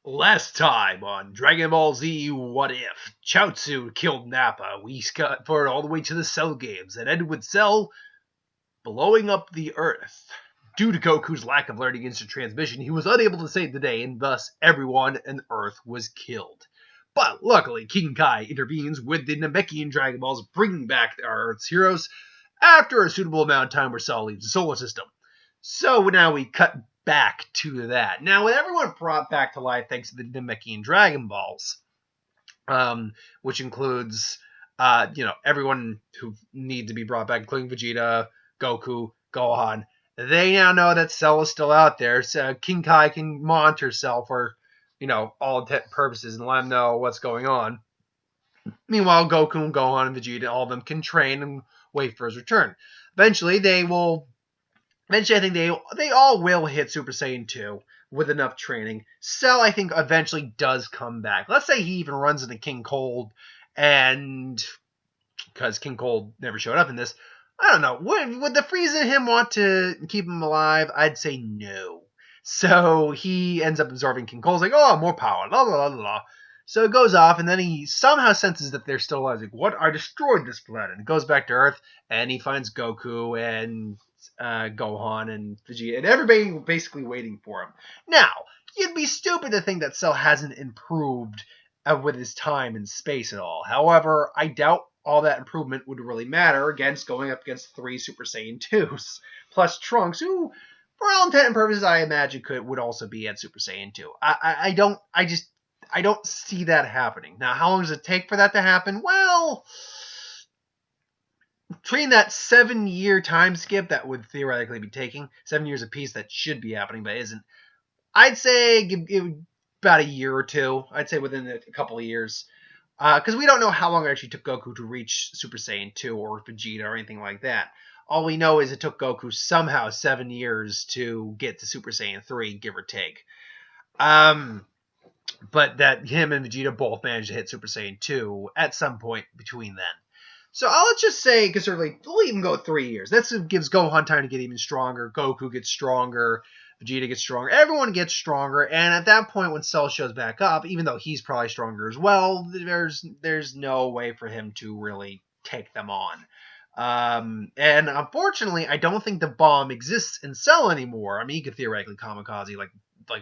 Last time on Dragon Ball Z What If, Chiaoztu killed Nappa. We got forward all the way to the Cell games and ended with Cell blowing up the Earth. Due to Goku's lack of learning instant transmission, he was unable to save the day, and thus everyone on Earth was killed. But luckily, King Kai intervenes with the Namekian Dragon Balls, bringing back our Earth's heroes after a suitable amount of time where Cell leaves the solar system. So now we cut back to that. Now, with everyone brought back to life thanks to the Namekian Dragon Balls, which includes, everyone who need to be brought back, including Vegeta, Goku, Gohan, they now know that Cell is still out there. So King Kai can monitor Cell for, all intent and purposes and let him know what's going on. Meanwhile, Goku and Gohan and Vegeta, all of them can train and wait for his return. Eventually, I think they all will hit Super Saiyan 2 with enough training. Cell, I think, eventually does come back. Let's say he even runs into King Cold, and because King Cold never showed up in this, I don't know. Would the Frieza in him want to keep him alive? I'd say no. So he ends up absorbing King Cold's like, oh, more power, la la la la. So it goes off, and then he somehow senses that they're still alive. He's like, what? I destroyed this planet. And goes back to Earth, and he finds Goku and Gohan and Vegeta, and everybody basically waiting for him. Now, you'd be stupid to think that Cell hasn't improved with his time in space at all. However, I doubt all that improvement would really matter against going up against 3 Super Saiyan 2s, plus Trunks, who, for all intent and purposes, I imagine would also be at Super Saiyan 2. I don't see that happening. Now, how long does it take for that to happen? Well, between that 7-year time skip that would theoretically be taking, 7 years apiece that should be happening but isn't, I'd say give about a year or two. I'd say within a couple of years. Because we don't know how long it actually took Goku to reach Super Saiyan 2 or Vegeta or anything like that. All we know is it took Goku somehow 7 years to get to Super Saiyan 3, give or take. But that him and Vegeta both managed to hit Super Saiyan 2 at some point between then. So let's just say, conservatively, we'll even go 3 years. That gives Gohan time to get even stronger. Goku gets stronger. Vegeta gets stronger. Everyone gets stronger. And at that point, when Cell shows back up, even though he's probably stronger as well, there's no way for him to really take them on. And unfortunately, I don't think the bomb exists in Cell anymore. I mean, he could theoretically kamikaze like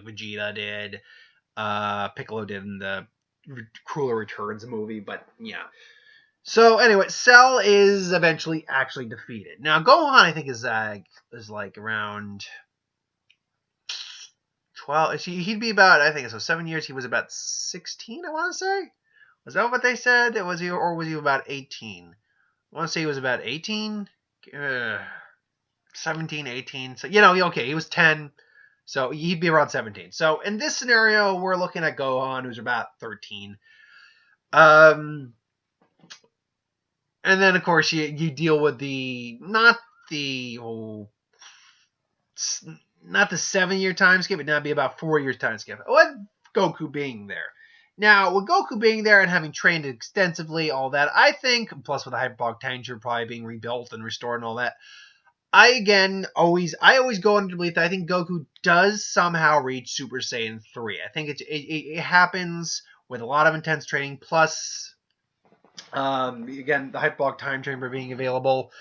Vegeta did, Piccolo did in the Crueler Returns movie, but yeah. So anyway, Cell is eventually actually defeated. Now Gohan, I think, is like around 12. He'd be about, I think so, 7 years. He was about 16. I want to say. Was that what they said? Was he about 18? I want to say he was about 18, 17, 18. So okay, he was 10. So he'd be around 17. So in this scenario, we're looking at Gohan, who's about 13. And then, of course, you deal with not the 7-year time skip, but now be about 4 years time skip. With Goku being there. Now, with Goku being there and having trained extensively, all that, I think, plus with the Hyperbolic Time Chamber probably being rebuilt and restored and all that, I always go into belief that I think Goku does somehow reach Super Saiyan 3. I think it happens with a lot of intense training, plus again, the Hyperbolic Time Chamber being available.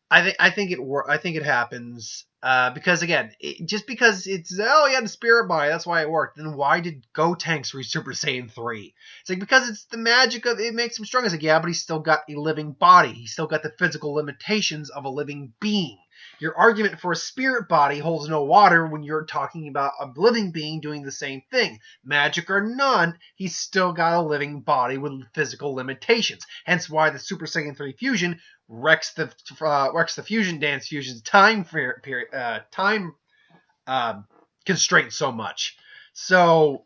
I think it happens because again, just because it's he had a spirit body, that's why it worked. Then why did Gotenks reach Super Saiyan 3? It's like because it's the magic of it makes him strong. It's like but he's still got a living body. He's still got the physical limitations of a living being. Your argument for a spirit body holds no water when you're talking about a living being doing the same thing. Magic or none, he's still got a living body with physical limitations. Hence why the Super Saiyan 3 fusion wrecks the fusion dance fusion's time constraint so much. So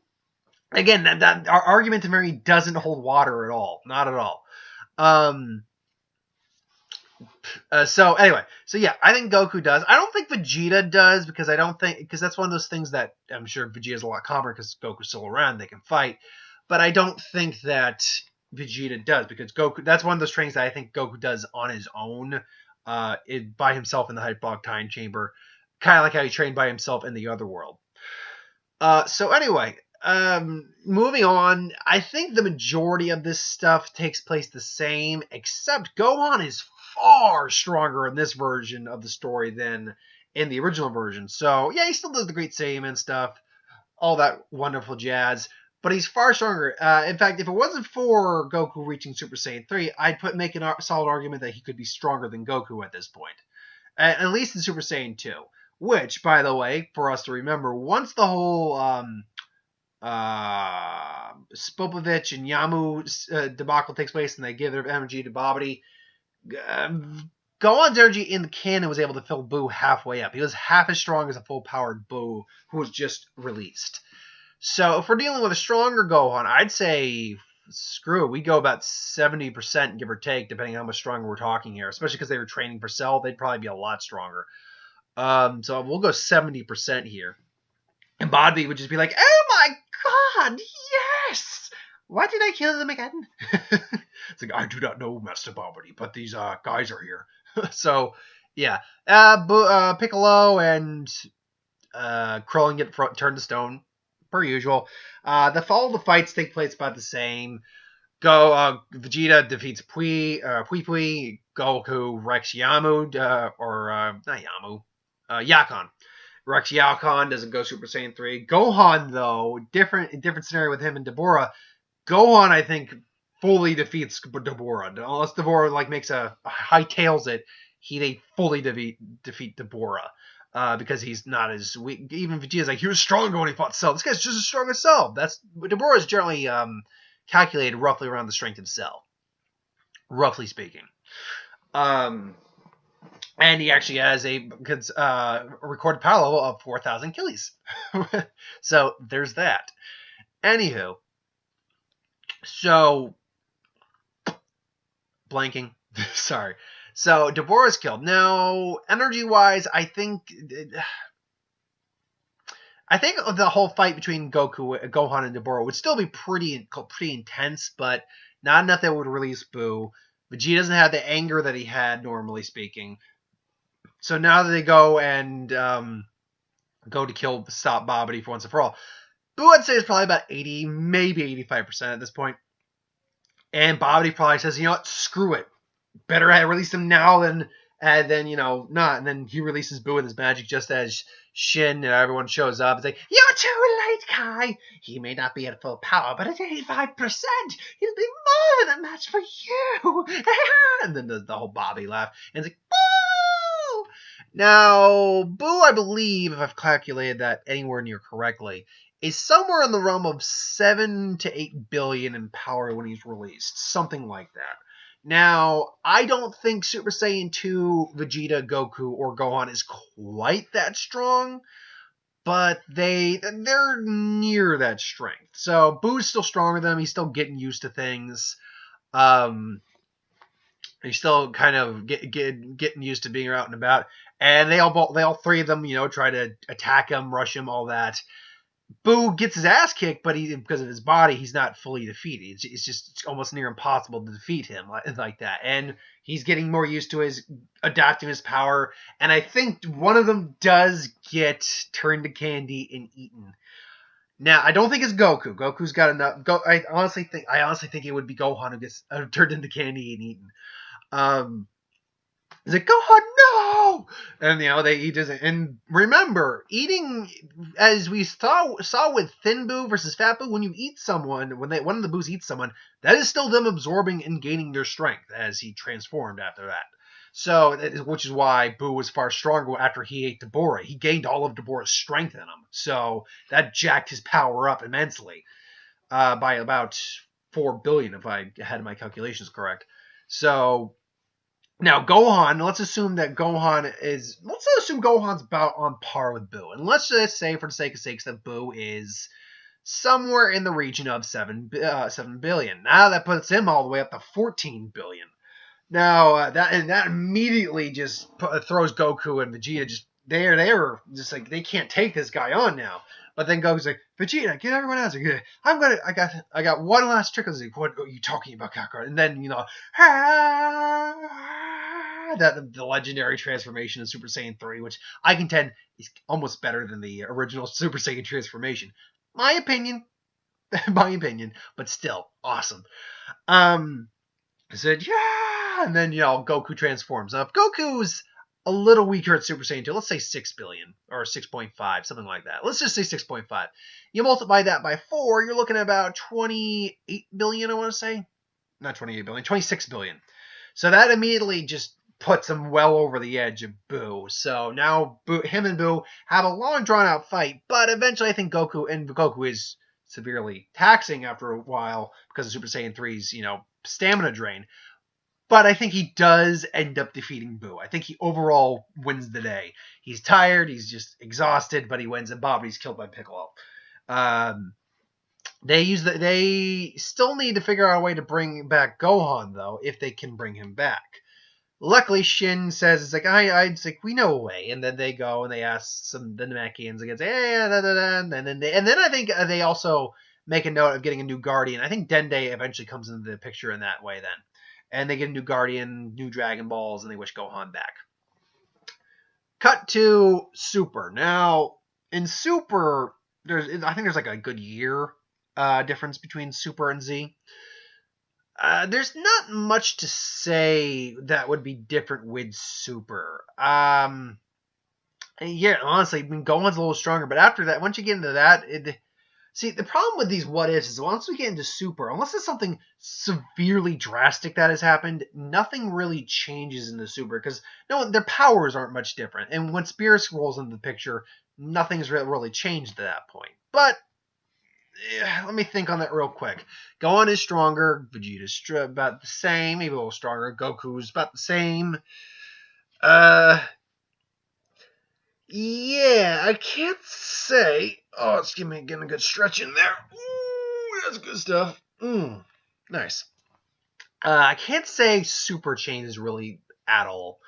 again, that our argument to Mary doesn't hold water at all, not at all. So yeah, I think Goku does. I don't think Vegeta does because that's one of those things that I'm sure Vegeta's a lot calmer because Goku's still around, they can fight. But I don't think that Vegeta does because Goku. That's one of those trainings that I think Goku does on his own, by himself in the Hyperbolic Time Chamber, kind of like how he trained by himself in the other world. So anyway, moving on, I think the majority of this stuff takes place the same, except Gohan is far stronger in this version of the story than in the original version. So, yeah, he still does the Great Saiyaman stuff, all that wonderful jazz, but he's far stronger. In fact, if it wasn't for Goku reaching Super Saiyan 3, I'd make a solid argument that he could be stronger than Goku at this point. At least in Super Saiyan 2. Which, by the way, for us to remember, once the whole Spopovich and Yamu debacle takes place and they give their energy to Babidi, Gohan's energy in the canon was able to fill Buu halfway up. He was half as strong as a full-powered Buu who was just released. So if we're dealing with a stronger Gohan, I'd say screw it. We go about 70%, give or take, depending on how much stronger we're talking here. Especially because they were training for Cell, they'd probably be a lot stronger. So we'll go 70% here. And Babidi would just be like, oh my god, yes! Why did I kill them again? It's like, I do not know, Master Babidi, but these guys are here. So, yeah. Piccolo and Krillin get turned to stone, per usual. All the fights take place about the same. Vegeta defeats Pui. Goku wrecks Yamu, not Yamu, Yakon. Wrecks Yakon, doesn't go Super Saiyan 3. Gohan, though, different scenario with him and Deborah. Gohan, I think, fully defeats Deborah. Unless Deborah makes hightails it, they fully defeat Deborah. Because he's not as weak. Even Vegeta's like, he was stronger when he fought Cell. This guy's just as strong as Cell. Deborah is generally calculated roughly around the strength of Cell. Roughly speaking. And he actually has a recorded power level of 4,000 killies. So there's that. Anywho. So, blanking. Sorry. So Deborah's killed. Now, energy-wise, I think the whole fight between Gohan and Deborah would still be pretty intense, but not enough that would release Buu. Vegeta doesn't have the anger that he had, normally speaking. So now that they go and go to stop Babidi for once and for all, Buu, I'd say, is probably about 80, maybe 85% at this point. And Babidi probably says, you know what, screw it. Better release him now than not. And then he releases Buu with his magic just as Shin and everyone shows up and say, you're too late, Kai. He may not be at full power, but at 85%, he'll be more than a match for you. And then the whole Bobby laugh. And it's like, boo! Now, Buu, I believe, if I've calculated that anywhere near correctly, is somewhere in the realm of 7 to 8 billion in power when he's released. Something like that. Now, I don't think Super Saiyan 2, Vegeta, Goku, or Gohan is quite that strong, but they're near that strength. So Boo's still stronger than them. He's still getting used to things. He's still kind of getting used to being out and about. And they all three of them, try to attack him, rush him, all that. Buu gets his ass kicked, but because of his body, he's not fully defeated. It's just almost near impossible to defeat him like that. And he's getting more used to adapting his power. And I think one of them does get turned to candy and eaten. Now, I don't think it's Goku. Goku's got enough. I honestly think it would be Gohan who gets turned into candy and eaten. He's like, Gohan, no! And, he doesn't. And remember, eating, as we saw with Thin Buu versus Fat Buu, when you eat someone, one of the Boos eats someone, that is still them absorbing and gaining their strength as he transformed after that. So, which is why Buu was far stronger after he ate Deborah. He gained all of Deborah's strength in him. So, that jacked his power up immensely by about 4 billion, if I had my calculations correct. So, now, Gohan, let's assume Gohan's about on par with Buu. And let's just say, for the sake of sakes, that Buu is somewhere in the region of 7 billion. Now that puts him all the way up to 14 billion. Now, that immediately just throws Goku and Vegeta they were just like, they can't take this guy on now. But then Goku's like, Vegeta, get everyone else. I got one last trick. I was like, what are you talking about, Kakarot? And then, the legendary transformation in Super Saiyan 3, which I contend is almost better than the original Super Saiyan transformation. My opinion, in my opinion, but still awesome. I said, yeah, and then, Goku transforms. Now, if Goku's a little weaker at Super Saiyan 2, let's say 6 billion, or 6.5, something like that. Let's just say 6.5. You multiply that by 4, you're looking at about 28 billion, I want to say. Not 28 billion, 26 billion. So that immediately just puts him well over the edge of Boo. So now him and Boo have a long, drawn-out fight, but eventually I think Goku is severely taxing after a while because of Super Saiyan 3's, stamina drain. But I think he does end up defeating Boo. I think he overall wins the day. He's tired, he's just exhausted, but he wins, and Bobby's killed by Piccolo. They still need to figure out a way to bring back Gohan, though, if they can bring him back. Luckily, Shin says, it's like, we know a way. And then they go and they ask the Namekians again, say, hey, and then I think they also make a note of getting a new Guardian. I think Dende eventually comes into the picture in that way then. And they get a new Guardian, new Dragon Balls, and they wish Gohan back. Cut to Super. Now, in Super, I think there's like a good year difference between Super and Z. There's not much to say that would be different with Super. Yeah, honestly, Gohan's a little stronger, but after that, once you get into that, see, the problem with these what ifs is once we get into Super, unless there's something severely drastic that has happened, nothing really changes in the Super, because their powers aren't much different. And when Spears rolls into the picture, nothing's really changed at that point. But let me think on that real quick. Gohan is stronger. Vegeta's about the same, maybe a little stronger. Goku's about the same. Yeah, I can't say. Oh, it's getting a good stretch in there. Ooh, that's good stuff. Nice. I can't say Super changes really at all.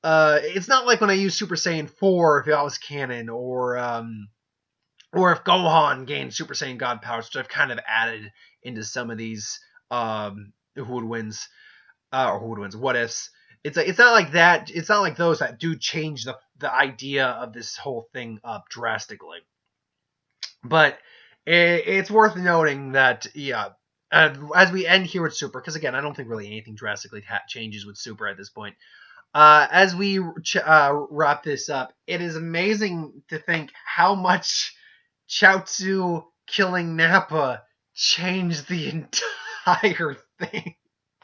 It's not like when I use Super Saiyan 4 if that was canon, or if Gohan gained Super Saiyan God powers, which I've kind of added into some of these what ifs. It's not like that. It's not like those that do change the idea of this whole thing up drastically. But it's worth noting that, as we end here with Super, because again, I don't think really anything drastically changes with Super at this point. As we wrap this up, it is amazing to think how much Chiaoztu killing Nappa changed the entire thing.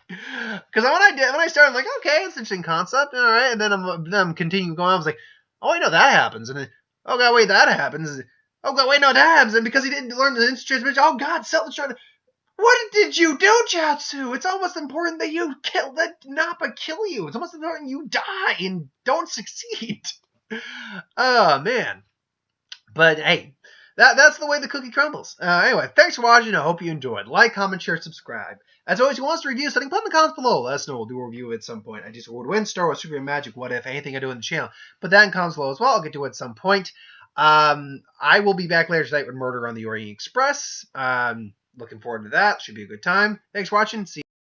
Because when I started, I'm like, okay, it's an interesting concept, all right. And then I'm continuing going on. I was like, oh, wait, no, that happens. And then, oh, God, wait, that happens. Oh, God, wait, no, that happens. And because he didn't learn the instant transmission, oh, God, Cell's trying to... What did you do, Chiaoztu? It's almost important that let Nappa kill you. It's almost important you die and don't succeed. Oh, man. But, hey, that's the way the cookie crumbles. Anyway, thanks for watching. I hope you enjoyed. Like, comment, share, subscribe. As always, if you want us to review something, put in the comments below. Let us know. We'll do a review at some point. I just would win Star Wars, Super Magic, What If, anything I do in the channel. Put that in comments below as well. I'll get to it at some point. I will be back later tonight with Murder on the Orient Express. Looking forward to that. Should be a good time. Thanks for watching. See you.